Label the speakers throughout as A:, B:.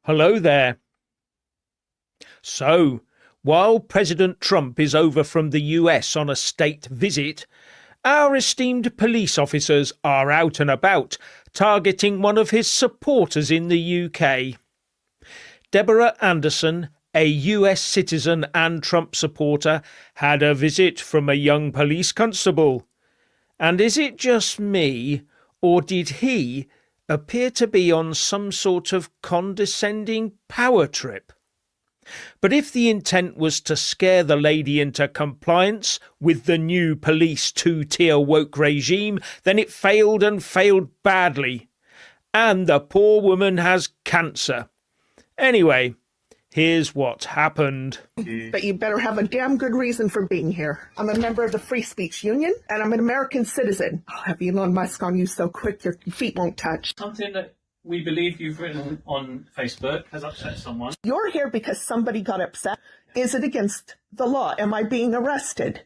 A: Hello there. So, while President Trump is over from the US on a state visit, our esteemed police officers are out and about, targeting one of his supporters in the UK. Deborah Anderson, a US citizen and Trump supporter, had a visit from a young police constable. And is it just me, or did he appear to be on some sort of condescending power trip? But if the intent was to scare the lady into compliance with the new police two-tier woke regime, then it failed and failed badly. And the poor woman has cancer. Anyway, here's what happened.
B: But you better have a damn good reason for being here. I'm a member of the Free Speech Union, and I'm an American citizen. I'll have Elon Musk on you so quick your feet won't touch.
C: Something that we believe you've written on Facebook has upset someone.
B: You're here because somebody got upset. Is it against the law? Am I being arrested?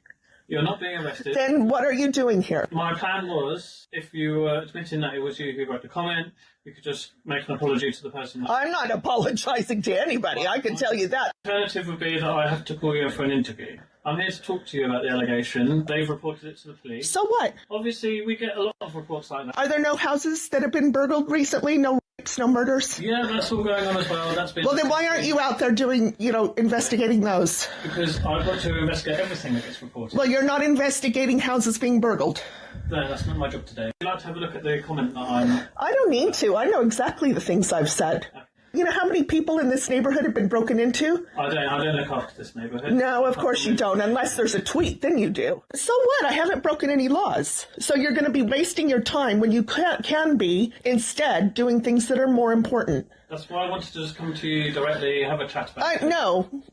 C: You're not being arrested.
B: Then what are you doing here?
C: My plan was, if you were admitting that it was you who wrote the comment, we could just make an apology to the person.
B: I'm not apologizing to anybody, I can tell you that.
C: The alternative would be that I have to call you in for an interview. I'm here to talk to you about the allegation. They've reported it to the police.
B: So what?
C: Obviously, we get a lot of reports like that.
B: Are there no houses that have been burgled recently? No rapes, no murders?
C: Yeah, that's all going on as well. That's been.
B: Well, then why aren't you out there doing, investigating those?
C: Because I've got to investigate everything that gets reported.
B: Well, you're not investigating houses being burgled.
C: No, that's not my job today. I'd like to have a look at the comment that
B: I don't need to. I know exactly the things I've said. You know how many people in this neighborhood have been broken into?
C: I don't look after this neighborhood.
B: No, of course you don't, unless there's a tweet, then you do. So what? I haven't broken any laws. So you're going to be wasting your time when you can be, instead, doing things that are more important.
C: That's why I wanted to just come to you directly, have a chat about it.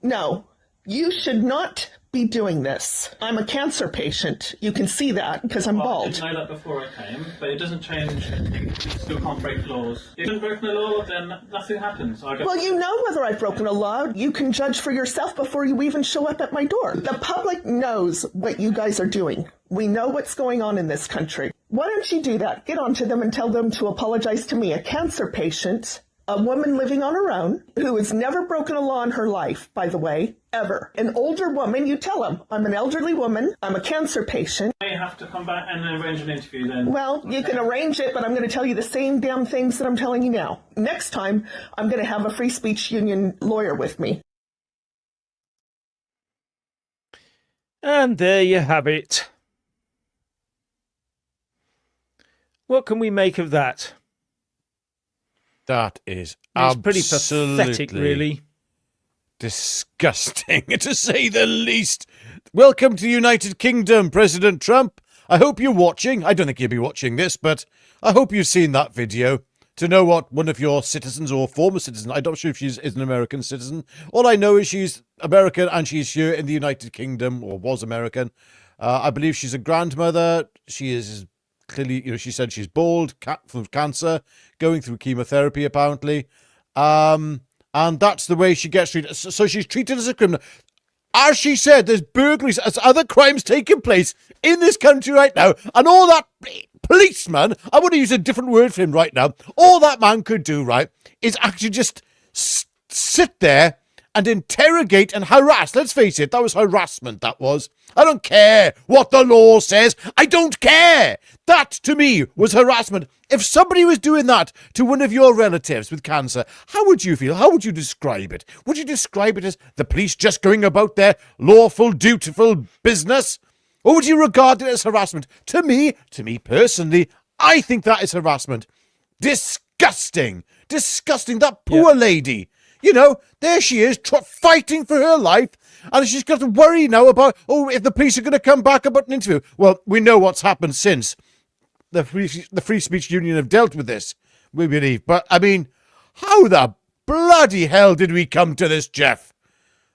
B: No. You should not be doing this. I'm a cancer patient. You can see that because I'm bald.
C: I didn't know that before I came, but it doesn't change. You still can't break laws. If you've broken a law, then nothing happens.
B: Well, you know whether I've broken a law. You can judge for yourself before you even show up at my door. The public knows what you guys are doing. We know what's going on in this country. Why don't you do that? Get onto them and tell them to apologize to me, a cancer patient, a woman living on her own, who has never broken a law in her life, by the way, ever. An older woman, you tell them, I'm an elderly woman, I'm a cancer patient.
C: You have to come back and arrange an interview then.
B: Well, you can arrange it, but I'm going to tell you the same damn things that I'm telling you now. Next time, I'm going to have a Free Speech Union lawyer with me.
A: And there you have it. What can we make of that?
D: That is
A: It's pretty pathetic, really.
D: Disgusting, to say the least. Welcome to the United Kingdom, President Trump. I hope you're watching. I don't think you'll be watching this, but I hope you've seen that video to know what one of your citizens or former citizen, I'm not sure if she is an American citizen. All I know is she's American and she's here in the United Kingdom, or was American. I believe she's a grandmother. She is clearly, she said she's bald, full of cancer, going through chemotherapy apparently. And that's the way she gets treated. So she's treated as a criminal. As she said, there's burglaries, there's other crimes taking place in this country right now. And all that policeman, I want to use a different word for him right now. All that man could do, right, is actually just sit there and interrogate and harass. Let's face it, that was harassment, that was. I don't care what the law says. I don't care. That, to me, was harassment. If somebody was doing that to one of your relatives with cancer, how would you feel? How would you describe it? Would you describe it as the police just going about their lawful, dutiful business? Or would you regard it as harassment? To me personally, I think that is harassment. Disgusting. Disgusting. That poor lady. There she is, fighting for her life, and she's got to worry now about, if the police are going to come back about an interview. Well, we know what's happened since the Free Speech Union have dealt with this, we believe. But, I mean, how the bloody hell did we come to this, Jeff?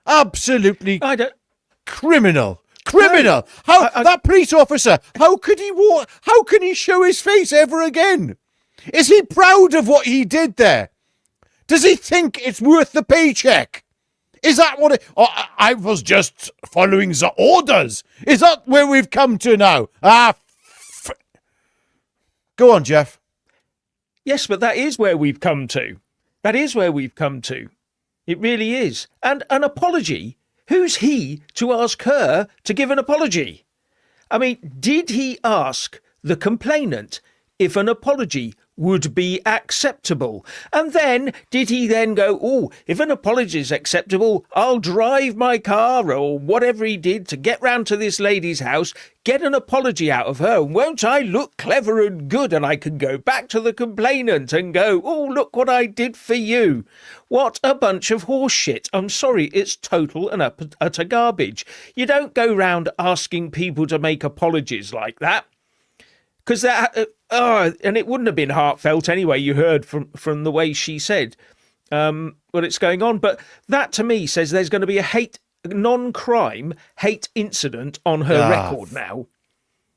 D: Absolutely criminal. Criminal. That police officer, how can he show his face ever again? Is he proud of what he did there? Does he think it's worth the paycheck? Is that what it... I was just following the orders. Is that where we've come to now? Go on, Jeff.
A: Yes, but that is where we've come to. That is where we've come to. It really is. And an apology? Who's he to ask her to give an apology? I mean, did he ask the complainant if an apology would be acceptable? And then, did he then go, oh, if an apology is acceptable, I'll drive my car or whatever he did to get round to this lady's house, get an apology out of her, and won't I look clever and good, and I can go back to the complainant and go, oh, look what I did for you. What a bunch of horse shit. I'm sorry, it's total and utter garbage. You don't go round asking people to make apologies like that. Because that, and it wouldn't have been heartfelt anyway, you heard from the way she said what it's going on. But that to me says there's going to be a non-crime hate incident on her record now.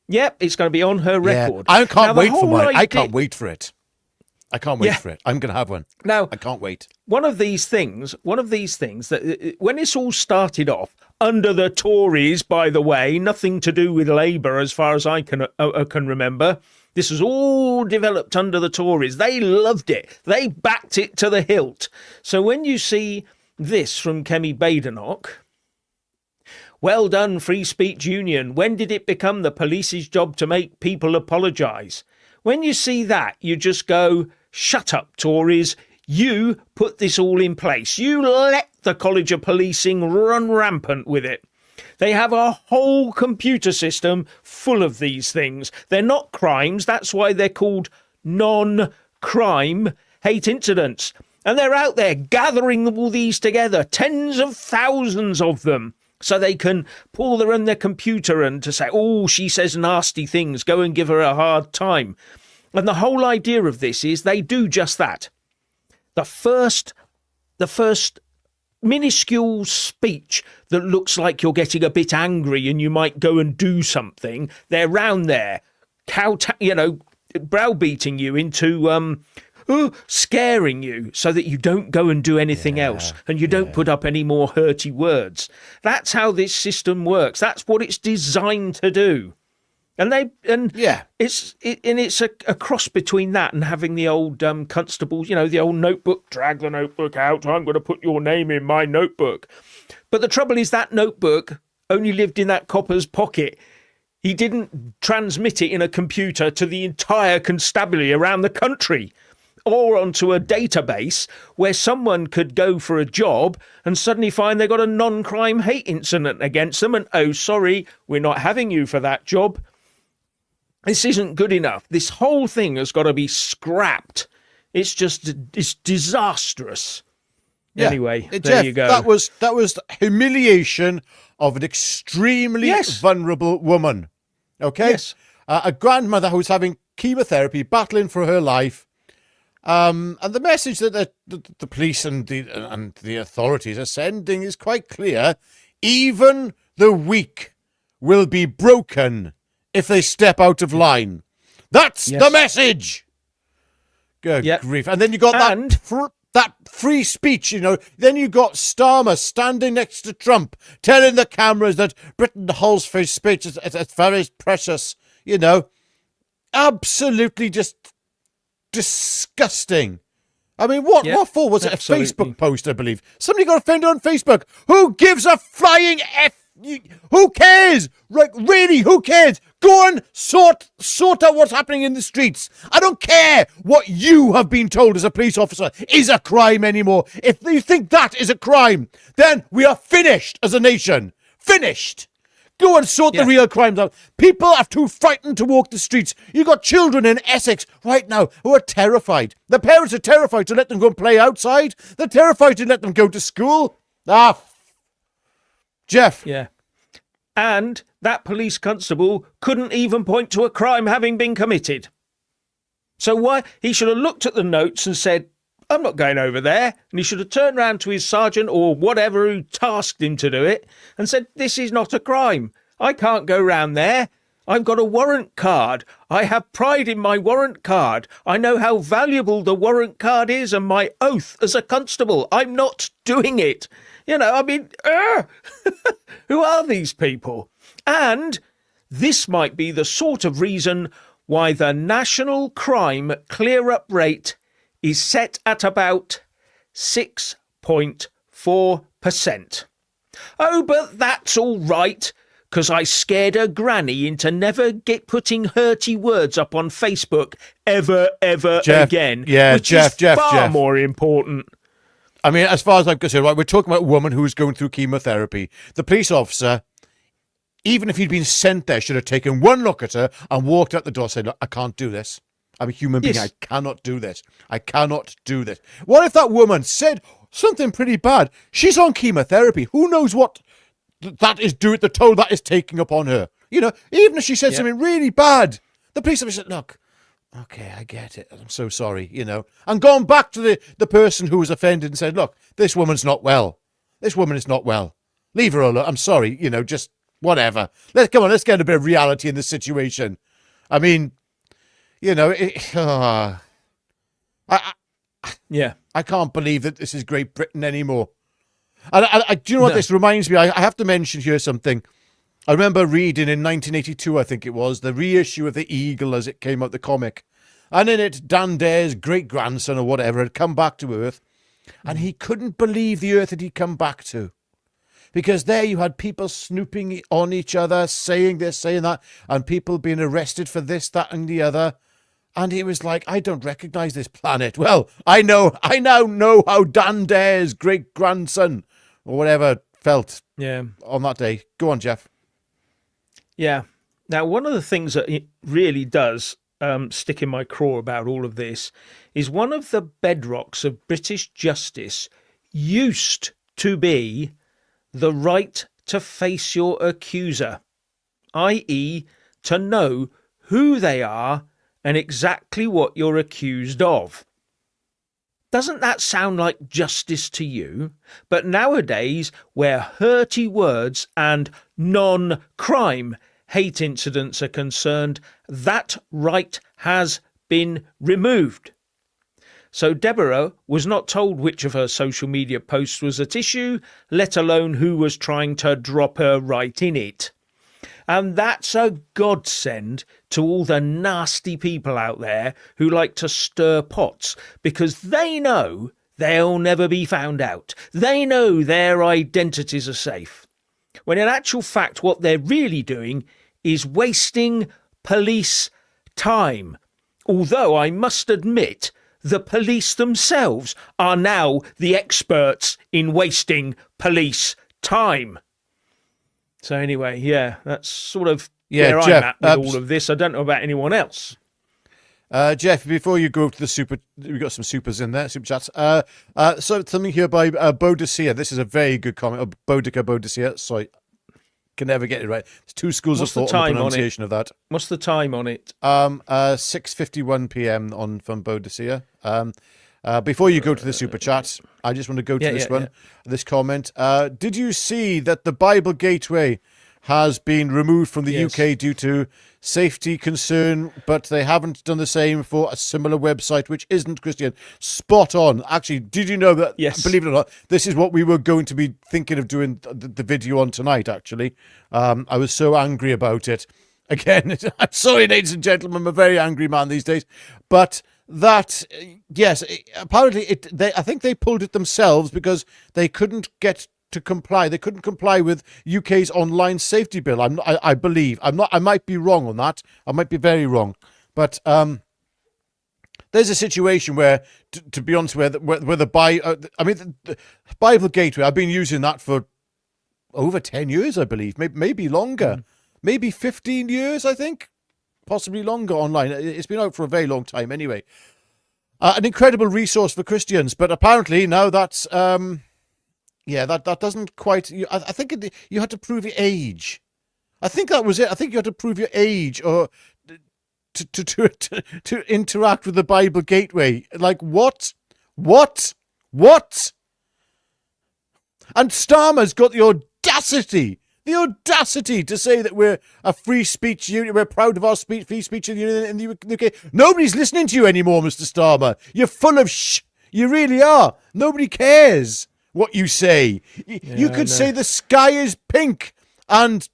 A: Yep, it's going to be on her record.
D: I can't wait for mine. I can't wait for it. I can't wait for it. I'm going to have one.
A: Now,
D: I can't wait.
A: One of these things that when this all started off, under the Tories, by the way, nothing to do with Labour as far as I can remember. This was all developed under the Tories. They loved it. They backed it to the hilt. So when you see this from Kemi Badenoch, well done, Free Speech Union. When did it become the police's job to make people apologise? When you see that, you just go, shut up, Tories. You put this all in place. You let the College of Policing run rampant with it. They have a whole computer system full of these things. They're not crimes. That's why they're called non-crime hate incidents. And they're out there gathering all these together, tens of thousands of them, so they can pull their on their computer and to say, oh, she says nasty things, go and give her a hard time. And the whole idea of this is they do just that. The first minuscule speech that looks like you're getting a bit angry and you might go and do something, they're round there, browbeating you into scaring you so that you don't go and do anything else and you don't put up any more hurty words. That's how this system works. That's what it's designed to do. It's a cross between that and having the old constables, the old notebook, drag the notebook out, I'm going to put your name in my notebook. But the trouble is that notebook only lived in that copper's pocket. He didn't transmit it in a computer to the entire constabulary around the country or onto a database where someone could go for a job and suddenly find they got a non-crime hate incident against them and, oh, sorry, we're not having you for that job. This isn't good enough. This whole thing has got to be scrapped. It's disastrous. Yeah. Anyway, there
D: Jeff,
A: you go.
D: That was humiliation of an extremely vulnerable woman. Okay?
A: Yes.
D: A grandmother who's having chemotherapy, battling for her life. And the message that the police and the authorities are sending is quite clear. Even the weak will be broken if they step out of line. That's the message. Good grief. And then you got that free speech, Then you got Starmer standing next to Trump, telling the cameras that Britain holds free speech. It's very precious, Absolutely just disgusting. I mean, what for? Was it a Facebook post, I believe? Somebody got offended on Facebook. Who gives a flying F? Who cares? Right, really, who cares? Go and sort out what's happening in the streets. I don't care what you have been told as a police officer is a crime anymore. If you think that is a crime, then we are finished as a nation. Finished. Go and sort the real crimes out. People are too frightened to walk the streets. You've got children in Essex right now who are terrified. The parents are terrified to let them go and play outside. They're terrified to let them go to school. Jeff.
A: Yeah. And that police constable couldn't even point to a crime having been committed. So why? He should have looked at the notes and said, I'm not going over there. And he should have turned round to his sergeant or whatever who tasked him to do it and said, this is not a crime. I can't go round there. I've got a warrant card. I have pride in my warrant card. I know how valuable the warrant card is and my oath as a constable. I'm not doing it. Who are these people? And this might be the sort of reason why the national crime clear-up rate is set at about 6.4%. Oh, but that's all right, 'cause I scared her granny into never putting hurty words up on Facebook ever
D: Jeff,
A: again.
D: yeah,
A: which
D: Jeff,
A: is
D: Jeff,
A: far
D: Jeff.
A: more important.
D: I mean, as far as I'm concerned, right, we're talking about a woman who was going through chemotherapy. The police officer, even if he'd been sent there, should have taken one look at her and walked out the door saying, look, I can't do this. I'm a human being.
A: Yes.
D: I cannot do this. I cannot do this. What if that woman said something pretty bad? She's on chemotherapy. Who knows what that is doing, the toll that is taking upon her? You know, even if she said something really bad, the police officer said, look, okay, I get it. I'm so sorry, you know. And gone back to the person who was offended and said, look, this woman's not well. This woman is not well. Leave her alone. I'm sorry, you know, just whatever. Let's get a bit of reality in this situation. I mean, you know, I can't believe that this is Great Britain anymore. And do you know what this reminds me? I have to mention here something. I remember reading in 1982, I think it was, the reissue of The Eagle as it came out, the comic. And in it, Dan Dare's great-grandson or whatever had come back to Earth. And he couldn't believe the Earth that he'd come back to. Because there you had people snooping on each other, saying this, saying that, and people being arrested for this, that, and the other. And he was like, I don't recognize this planet. Well, I now know how Dan Dare's great-grandson, or whatever, felt on that day. Go on, Jeff.
A: Yeah. Now, one of the things that it really does stick in my craw about all of this is one of the bedrocks of British justice used to be the right to face your accuser, i.e., to know who they are and exactly what you're accused of. Doesn't that sound like justice to you? But nowadays, where hurty words and non-crime hate incidents are concerned, that right has been removed. So Deborah was not told which of her social media posts was at issue, let alone who was trying to drop her right in it. And that's a godsend to all the nasty people out there who like to stir pots, because they know they'll never be found out. They know their identities are safe. When in actual fact what they're really doing is wasting police time. Although I must admit, the police themselves are now the experts in wasting police time. So anyway, yeah, that's sort of where
D: Jeff,
A: I'm at with all of this. I don't know about anyone else.
D: Jeff, before you go to the super, we've got some supers in there, super chats. So something here by Bodicea. This is a very good comment. Boudica Bodicea. Sorry, can never get it right. There's two schools of thought on the pronunciation of that.
A: What's the time on it?
D: 6:51 p.m. from Bodicea. Before you go to the super chat, I just want to go to this comment. Did you see that the Bible Gateway has been removed from the UK due to safety concern, but they haven't done the same for a similar website which isn't Christian? Spot on. Actually, did you know that, believe it or not, this is what we were going to be thinking of doing the video on tonight, actually. I was so angry about it. Again, I'm sorry, ladies and gentlemen, I'm a very angry man these days. But that, yes, apparently I think they pulled it themselves because they couldn't get to comply. They couldn't comply with UK's online safety bill. I believe. I might be wrong on that. I might be very wrong. But there's a situation where, to be honest, where the Bible Gateway, I've been using that for over 10 years, I believe, maybe longer, maybe 15 years, I think, possibly longer online. It's been out for a very long time anyway. An incredible resource for Christians, but apparently now that's that doesn't quite. I think you had to prove your age. I think that was it. I think you had to prove your age or to interact with the Bible Gateway. Like what? And Starmer's got the audacity to say that we're a free speech unit. We're proud of our free speech unit in the UK. Nobody's listening to you anymore, Mr. Starmer. You're full of You really are. Nobody cares what you say. You could say the sky is pink, and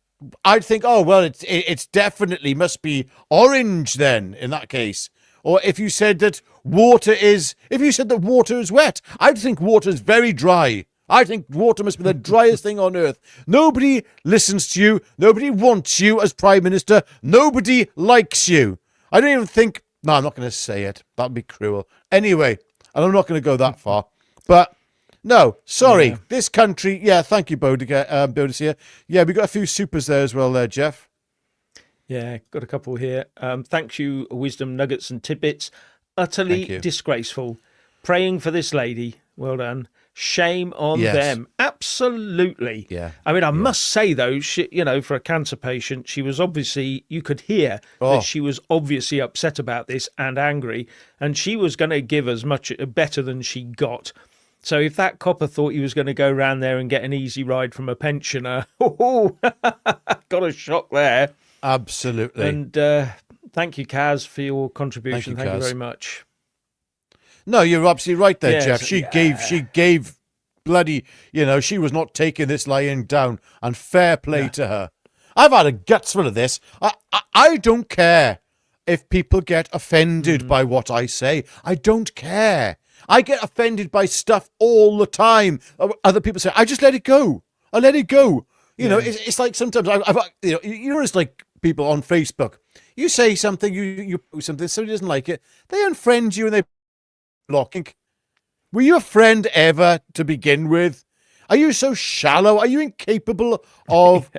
D: I'd think, oh well, it's definitely must be orange then. In that case, or if you said that water is wet, I'd think water is very dry. I think water must be the driest thing on earth. Nobody listens to you. Nobody wants you as Prime Minister. Nobody likes you. I don't even think... No, I'm not going to say it. That'd be cruel. Anyway, and I'm not going to go that far. But, no, sorry.
A: Yeah.
D: This country... Yeah, thank you, Bodicea. Yeah, we got a few supers there as well there, Jeff.
A: Yeah, got a couple here. Thank you, Wisdom Nuggets and Tidbits. Utterly
D: Thank you.
A: disgraceful. Praying for this lady. Well done. Shame on
D: Yes.
A: them. Absolutely.
D: Yeah.
A: I mean, I must say, though, she, for a cancer patient, she was obviously, you could hear that she was obviously upset about this and angry, and she was going to give as much better than she got. So if that copper thought he was going to go around there and get an easy ride from a pensioner, got a shock there.
D: Absolutely.
A: And thank you, Kaz, for your contribution. Thank you
D: Kaz.
A: very much.
D: No, you're absolutely right there,
A: Yes,
D: Jeff. She gave bloody, she was not taking this lying down, and fair play to her. I've had a guts full of this. I don't care if people get offended by what I say. I don't care. I get offended by stuff all the time. Other people say, I just let it go. I let it go. It's like sometimes it's like people on Facebook. You say something, you post something, somebody doesn't like it, they unfriend you and they blocking. Were you a friend ever to begin with? Are you so shallow? Are you incapable of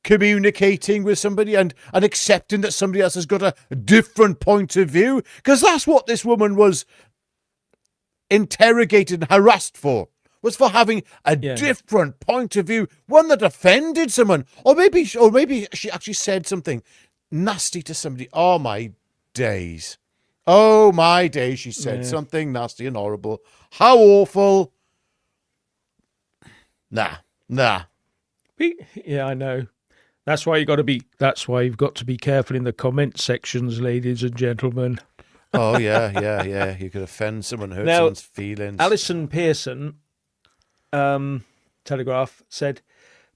D: communicating with somebody and accepting that somebody else has got a different point of view? Because that's what this woman was interrogated and harassed for. Was for having a different point of view, one that offended someone, or maybe she actually said something nasty to somebody. Oh my days! Oh my days! She said something nasty and horrible. How awful! Nah.
A: Yeah, I know. That's why you've got to be careful in the comment sections, ladies and gentlemen.
D: Oh yeah. You could offend someone, hurt someone's feelings.
A: Alison Pearson. Telegraph said,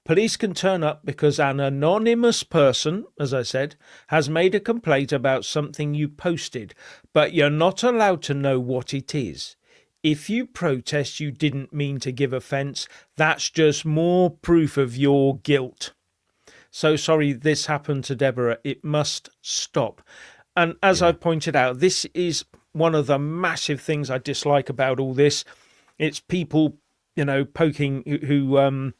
A: police can turn up because an anonymous person, as I said, has made a complaint about something you posted, but you're not allowed to know what it is. If you protest you didn't mean to give offence, that's just more proof of your guilt. So sorry this happened to Deborah. It must stop. And as I pointed out, this is one of the massive things I dislike about all this. It's people poking who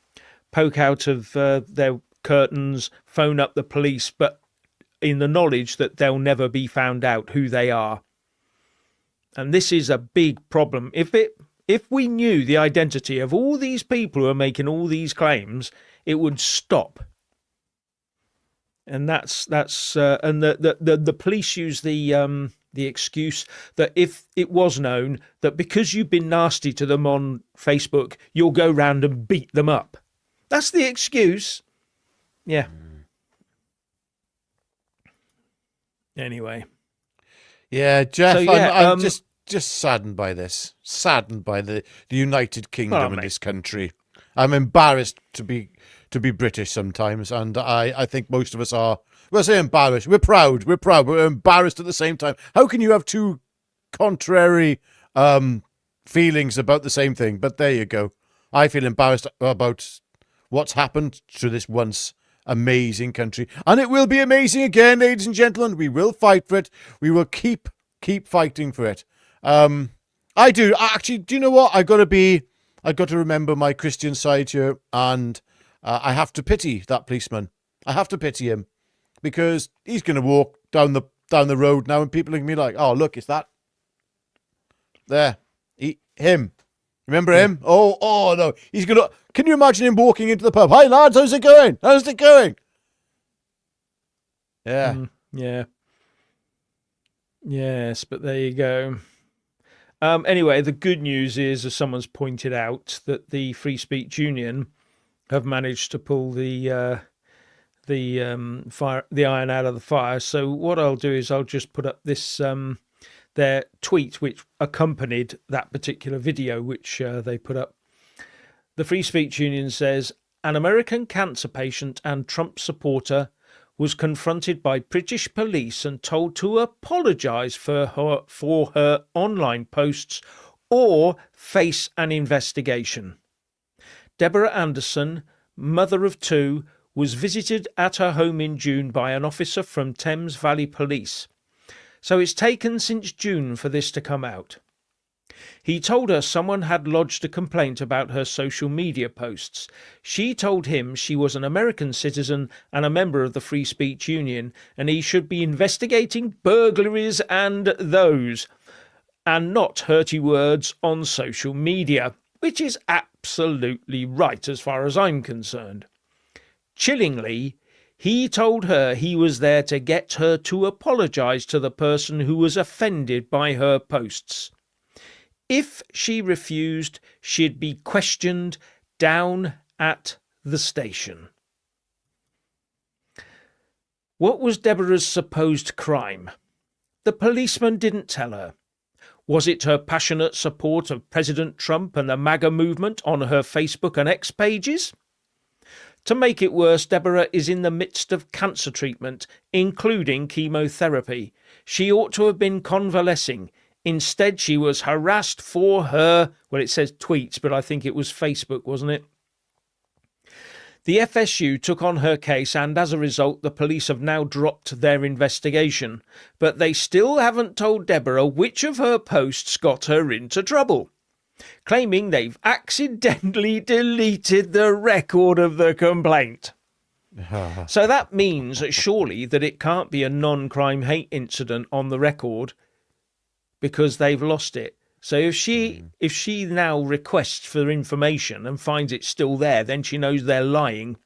A: poke out of their curtains, phone up the police, but in the knowledge that they'll never be found out who they are. And this is a big problem. If we knew the identity of all these people who are making all these claims, it would stop. And that's and the police use the excuse that if it was known that because you've been nasty to them on Facebook, you'll go round and beat them up. That's the excuse. Yeah. Anyway.
D: Yeah, Jeff,
A: So,
D: I'm just saddened by this. Saddened by the United Kingdom in this country. I'm embarrassed to be British sometimes, and I think most of us are. We'll say embarrassed. We're proud. We're embarrassed at the same time. How can you have two contrary feelings about the same thing? But there you go. I feel embarrassed about what's happened to this once amazing country, and it will be amazing again, ladies and gentlemen. We will fight for it. We will keep fighting for it. I do actually. Do you know what? I got to remember my Christian side here, and I have to pity that policeman. I have to pity him because he's going to walk down the road now, and people are going to be like, "Oh, look, it's that there, him." Remember him? Oh no, he's gonna. Can you imagine him walking into the pub? Hi lads, how's it going? How's it going? Yeah,
A: yeah. Yes, but there you go. Anyway, the good news is, as someone's pointed out, that the Free Speech Union have managed to pull the iron out of the fire. So what I'll do is I'll just put up this their tweet which accompanied that particular video which they put up. The Free Speech Union says, an American cancer patient and Trump supporter was confronted by British police and told to apologise for her online posts or face an investigation. Deborah Anderson, mother of 2, was visited at her home in June by an officer from Thames Valley Police. So it's taken since June for this to come out. He told her someone had lodged a complaint about her social media posts. She told him she was an American citizen and a member of the Free Speech Union, and he should be investigating burglaries and those, and not hurty words on social media, which is absolutely right as far as I'm concerned. Chillingly, he told her he was there to get her to apologise to the person who was offended by her posts. If she refused, she'd be questioned down at the station. What was Deborah's supposed crime? The policeman didn't tell her. Was it her passionate support of President Trump and the MAGA movement on her Facebook and X pages? To make it worse, Deborah is in the midst of cancer treatment, including chemotherapy. She ought to have been convalescing. Instead, she was harassed for her, well, it says tweets, but I think it was Facebook, wasn't it? The FSU took on her case, and as a result, the police have now dropped their investigation. But they still haven't told Deborah which of her posts got her into trouble, claiming they've accidentally deleted the record of the complaint. So that means surely that it can't be a non-crime hate incident on the record, because they've lost it. So if she now requests for information and finds it's still there, then she knows they're lying,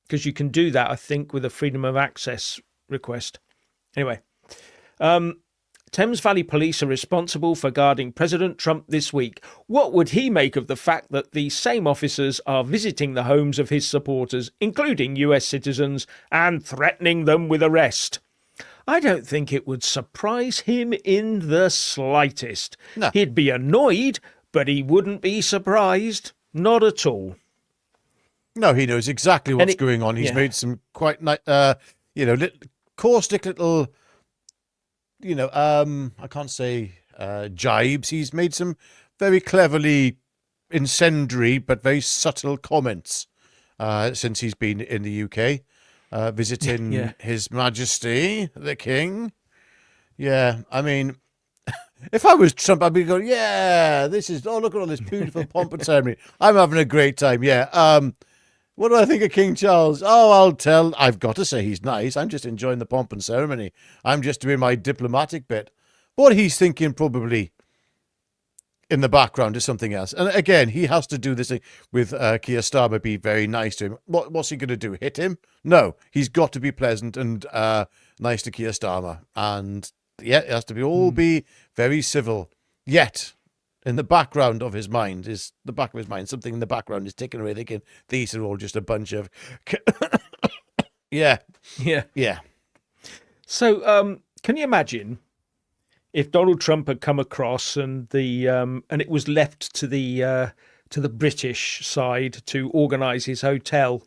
A: because you can do that, I think, with a freedom of access request. Anyway, Thames Valley Police are responsible for guarding President Trump this week. What would he make of the fact that the same officers are visiting the homes of his supporters, including US citizens, and threatening them with arrest? I don't think it would surprise him in the slightest.
D: No.
A: He'd be annoyed, but he wouldn't be surprised. Not at all.
D: No, he knows exactly what's going on. He's made some quite nice, caustic little, I can't say jibes. He's made some very cleverly incendiary but very subtle comments since he's been in the UK. Visiting His Majesty, the King. Yeah, I mean, if I was Trump, I'd be going, look at all this beautiful pomp and ceremony. I'm having a great time, what do I think of King Charles? I've got to say he's nice. I'm just enjoying the pomp and ceremony. I'm just doing my diplomatic bit. What he's thinking probably in the background is something else. And again, he has to do this thing with Keir Starmer, be very nice to him. What's he going to do? Hit him? No, he's got to be pleasant and nice to Keir Starmer. And it has to be very civil. Yet, in the background of his mind, something in the background is ticking away, thinking these are all just a bunch of... Yeah.
A: So, can you imagine if Donald Trump had come across and it was left to the British side to organise his hotel,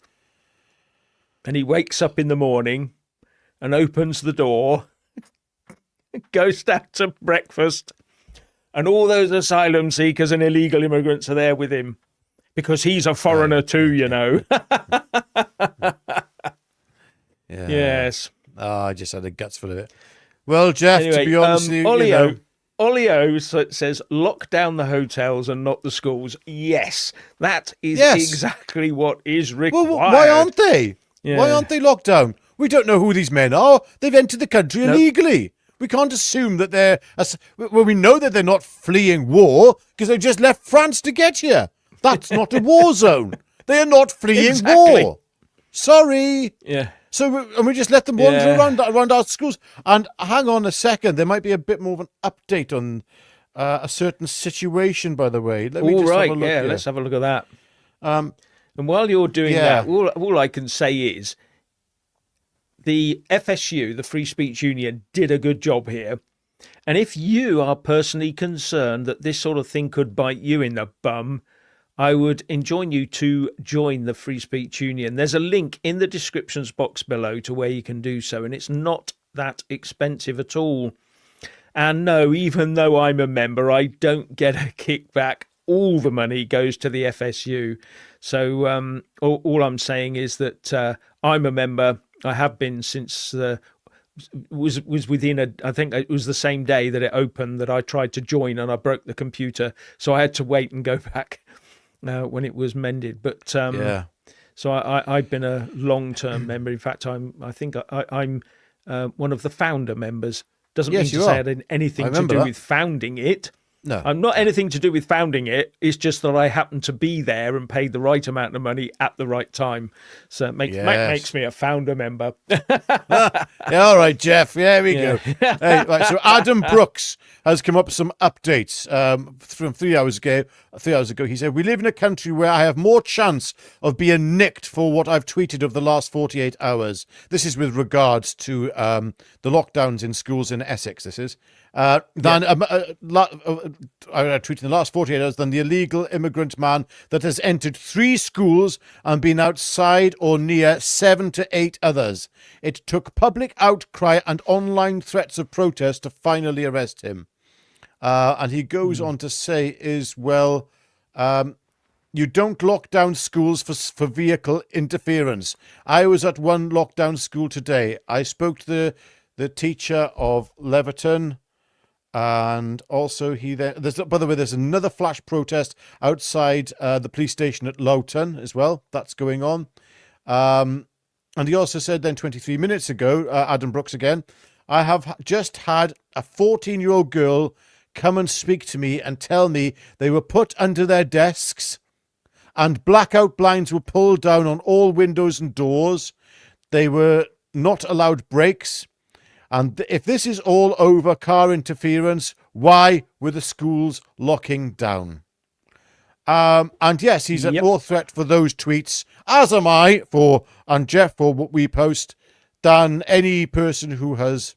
A: and he wakes up in the morning and opens the door, goes down to breakfast, and all those asylum seekers and illegal immigrants are there with him because he's a foreigner too, Yes.
D: I just had the guts full of it. Well, Jeff,
A: anyway,
D: to be honest with you,
A: Olio says, lock down the hotels and not the schools. Yes, that is exactly what is required.
D: Well, why aren't they?
A: Yeah.
D: Why aren't they locked down? We don't know who these men are. They've entered the country illegally. We can't assume that they're... Well, we know that they're not fleeing war because they just left France to get here. That's not a war zone. They are not fleeing war. Sorry.
A: Yeah.
D: So we just let them wander around our schools. And hang on a second, there might be a bit more of an update on a certain situation, by the way. Let me just have a look here.
A: Let's have a look at that. And while you're doing that, all I can say is the FSU, the Free Speech Union, did a good job here. And if you are personally concerned that this sort of thing could bite you in the bum, I would enjoin you to join the Free Speech Union. There's a link in the descriptions box below to where you can do so, and it's not that expensive at all. And no, even though I'm a member, I don't get a kickback. All the money goes to the FSU. So all I'm saying is that I'm a member. I have been since was within I think it was the same day that it opened that I tried to join and I broke the computer, so I had to wait and go back when it was mended. But
D: Yeah.
A: so I've been a long-term member. In fact, I'm one of the founder members. Doesn't
D: Yes,
A: mean to
D: you
A: say
D: are.
A: I had anything
D: I
A: to
D: remember
A: do
D: that.
A: with founding it.
D: No.
A: I'm not anything to do with founding it. It's just that I happened to be there and paid the right amount of money at the right time. So it makes me a founder member.
D: Yeah, all right, Jeff. There we go. Hey, right, so Adam Brooks has come up with some updates from 3 hours ago. 3 hours ago, he said, "We live in a country where I have more chance of being nicked for what I've tweeted of the last 48 hours." This is with regards to the lockdowns in schools in Essex. This is I tweeted in the last 48 hours than the illegal immigrant man that has entered 3 schools and been outside or near 7 to 8 others. It took public outcry and online threats of protest to finally arrest him. And he goes on to say as well, you don't lock down schools for vehicle interference. I was at one lockdown school today. I spoke to the teacher of Leverton. And also by the way, there's another flash protest outside the police station at Loughton as well. That's going on. And he also said then 23 minutes ago, Adam Brooks again, "I have just had a 14-year-old girl come and speak to me and tell me they were put under their desks and blackout blinds were pulled down on all windows and doors. They were not allowed breaks. And if this is all over car interference, why were the schools locking down?" And yes, he's at more threat for those tweets, as am I, and Jeff, for what we post, than any person who has...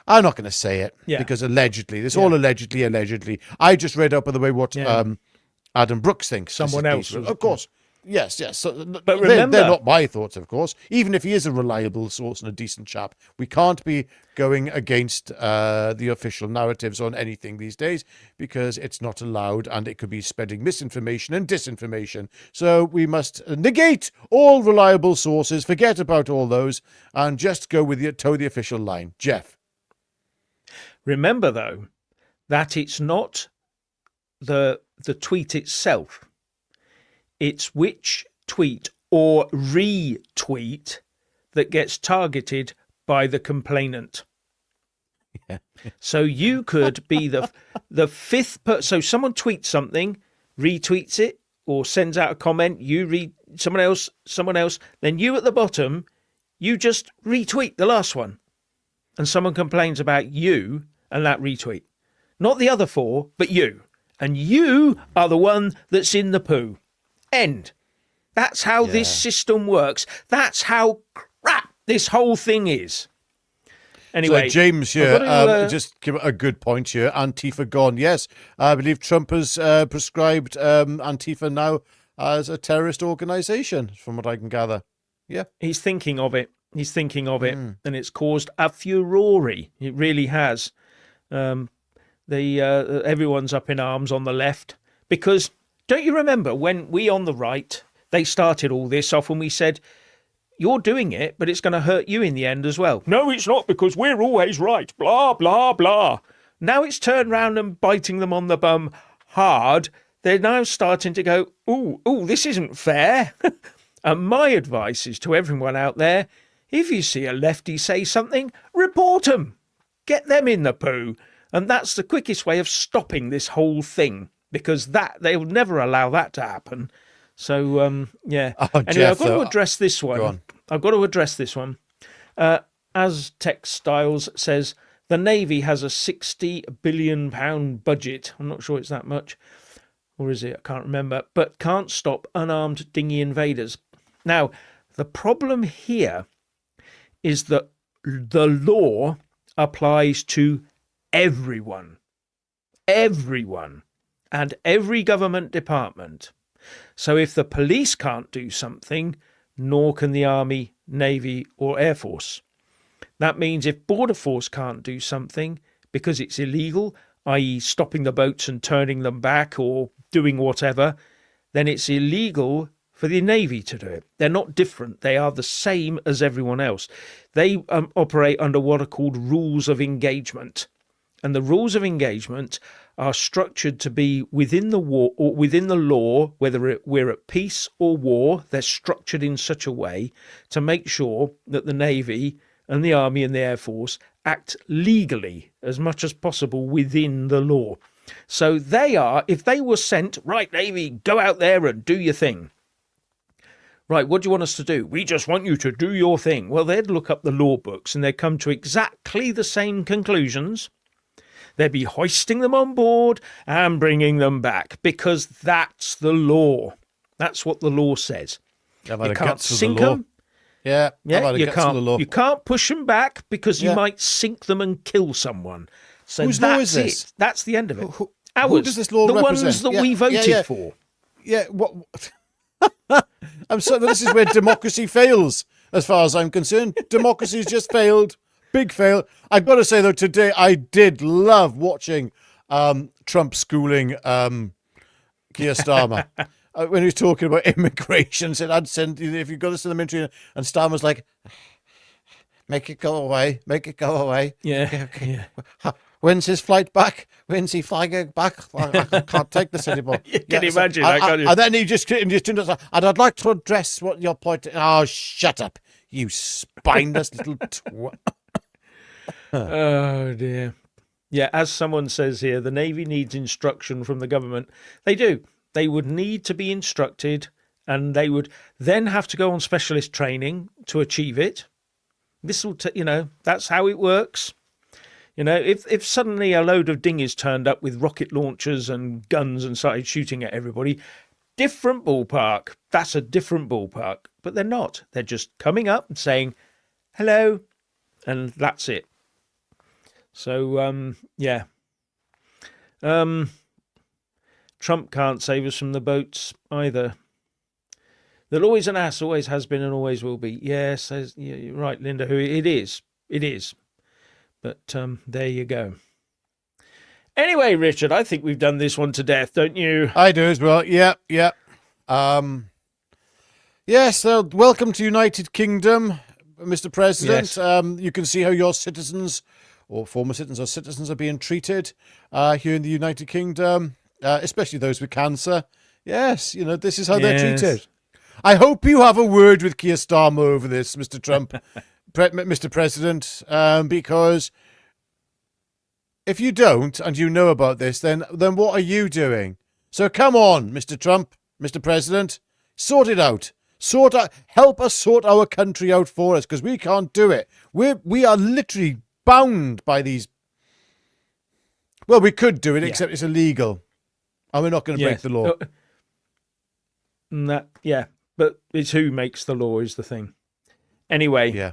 D: I'm not going to say it, because allegedly, it's all allegedly. I just read up, by the way, what Adam Brooks thinks.
A: Someone else.
D: Of course. Yes. So,
A: but remember,
D: they're not my thoughts, of course. Even if he is a reliable source and a decent chap, we can't be going against the official narratives on anything these days because it's not allowed and it could be spreading misinformation and disinformation. So we must negate all reliable sources, forget about all those, and just go with the official line. Jeff.
A: Remember, though, that it's not the tweet itself. It's which tweet or retweet that gets targeted by the complainant.
D: Yeah.
A: So you could be the fifth person. So someone tweets something, retweets it, or sends out a comment. You read someone else. Then you at the bottom, you just retweet the last one, and someone complains about you and that retweet, not the other 4, but you, and you are the one that's in the poo. End. That's how this system works. That's how crap this whole thing is. Anyway,
D: so James here, just give a good point here. Antifa gone. Yes, I believe Trump has prescribed Antifa now as a terrorist organisation, from what I can gather. Yeah.
A: He's thinking of it. And it's caused a furore. It really has. Everyone's up in arms on the left because... Don't you remember when we on the right, they started all this off when we said, you're doing it, but it's going to hurt you in the end as well. No, it's not because we're always right. Blah, blah, blah. Now it's turned round and biting them on the bum hard. They're now starting to go, ooh, this isn't fair. And my advice is to everyone out there, if you see a lefty say something, report them. Get them in the poo. And that's the quickest way of stopping this whole thing. Because they will never allow that to happen. So, yeah. Anyway,
D: Jeff,
A: I've got to address this one. As Textiles says, the Navy has a £60 billion budget. I'm not sure it's that much. Or is it? I can't remember. But can't stop unarmed dinghy invaders. Now, the problem here is that the law applies to everyone. Everyone. and every government department. So if the police can't do something, nor can the Army, Navy or Air Force. That means if Border Force can't do something because it's illegal, i.e. stopping the boats and turning them back or doing whatever, then it's illegal for the Navy to do it. They're not different. They are the same as everyone else. They operate under what are called rules of engagement. And the rules of engagement are structured to be within the war or within the law, whether we're at peace or war. They're structured in such a way to make sure that the Navy and the Army and the Air Force act legally as much as possible within the law. So they are, if they were sent, right, Navy, go out there and do your thing. Right, what do you want us to do? We just want you to do your thing. Well, they'd look up the law books and they'd come to exactly the same conclusions. They'd be hoisting them on board and bringing them back because that's the law. That's what the law says. You can't sink them.
D: Yeah,
A: you can't push them back because you might sink them and kill someone. So
D: whose law is this?
A: It. That's the end of it.
D: Ours. Who does this law
A: the
D: represent?
A: Ones that we voted for.
D: Yeah, what? I'm sorry, this is where democracy fails, as far as I'm concerned. Democracy's just failed. Big fail. I've got to say, though, today I did love watching Trump schooling Keir Starmer. When he was talking about immigration, said, I'd send you, if you got this to the military, and Starmer's like, make it go away, make it go away.
A: Yeah.
D: When's his flight back? When's he flying back? I can't take this anymore.
A: You can imagine.
D: And then he just turned and I'd like to address what your point is. Oh, shut up, you spineless little twat.
A: Oh, dear. Yeah, as someone says here, the Navy needs instruction from the government. They do. They would need to be instructed, and they would then have to go on specialist training to achieve it. This will, that's how it works. If suddenly a load of dinghies turned up with rocket launchers and guns and started shooting at everybody, different ballpark. That's a different ballpark. But they're not. They're just coming up and saying, hello, and that's it. So, yeah. Trump can't save us from the boats either. The law is an ass, always has been and always will be. Yes, you're right, Linda. It is. But there you go. Anyway, Richard, I think we've done this one to death, don't you?
D: I do as well. Yeah. Yes, so welcome to United Kingdom, Mr. President. Yes. You can see how your citizens, or former citizens or citizens, are being treated here in the United Kingdom, especially those with cancer. Yes, this is how they're treated. I hope you have a word with Keir Starmer over this, Mr. Trump. Mr. President, because if you don't and you know about this, then what are you doing? So come on, Mr. Trump, Mr. President, sort it out. Help us sort our country out for us, because we can't do it. We are literally bound by these. Well, we could do it, except it's illegal, and we're not going to break the law.
A: But it's who makes the law is the thing. Anyway.
D: Yeah.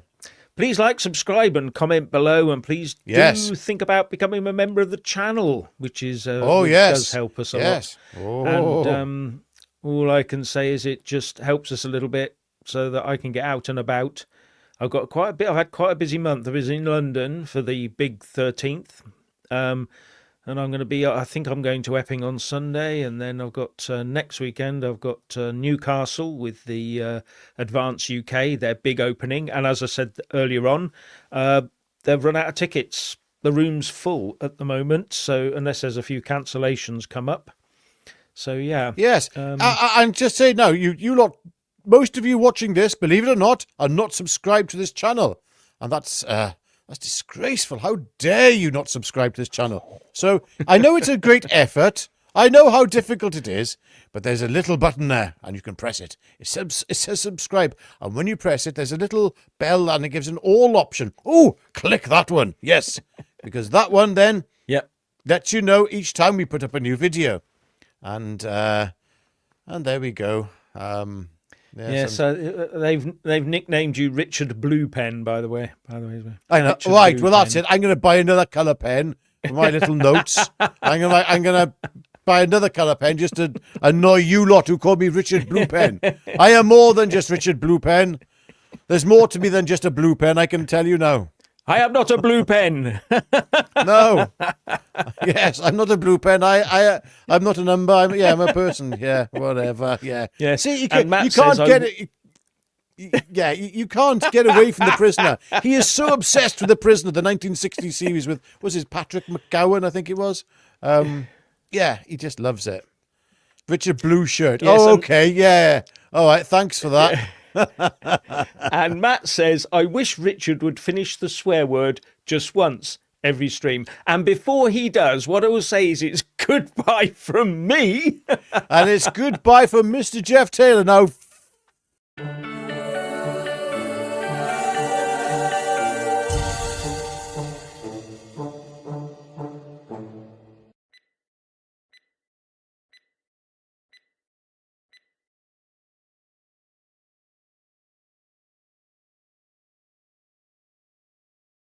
A: Please like, subscribe, and comment below, and please do think about becoming a member of the channel, which is does help us a lot. And all I can say is it just helps us a little bit so that I can get out and about. I've had quite a busy month. I was in London for the big 13th, and I'm going to be. I think I'm going to Epping on Sunday, and then I've got next weekend. I've got Newcastle with the Advance UK, their big opening. And as I said earlier on, they've run out of tickets. The room's full at the moment, so unless there's a few cancellations come up. So yeah,
D: yes. And just say no. You lot, most of you watching this, believe it or not, are not subscribed to this channel, and that's disgraceful. How dare you not subscribe to this channel? So I know it's a great effort. I know how difficult it is, but there's a little button there and you can press it. It says subscribe. And when you press it, there's a little bell and it gives an all option. Oh, click that one. Yes, because that one then lets you know each time we put up a new video. And there we go.
A: So they've nicknamed you Richard Blue Pen, by the way. I know.
D: Richard right. Well, that's it. I'm going to buy another colour pen for my little notes. I'm going to buy another colour pen just to annoy you lot who call me Richard Blue Pen. I am more than just Richard Blue Pen. There's more to me than just a blue pen, I can tell you now.
A: I am not a blue pen.
D: No. Yes, I'm not a blue pen. I'm not a number. I'm a person. Yeah, whatever. Yeah.
A: Yeah.
D: See, you,
A: And Matt
D: you can't
A: says,
D: get it. Yeah, you can't get away from the prisoner. He is so obsessed with the prisoner. The 1960 series with was his Patrick McGowan, I think it was. Yeah, he just loves it. Richard Blue Shirt.
A: Yes,
D: oh, okay, yeah. All right, thanks for that.
A: And Matt says, I wish Richard would finish the swear word just once every stream. And before he does, what I will say is it's goodbye from me.
D: And it's goodbye from Mr. Jeff Taylor. Now,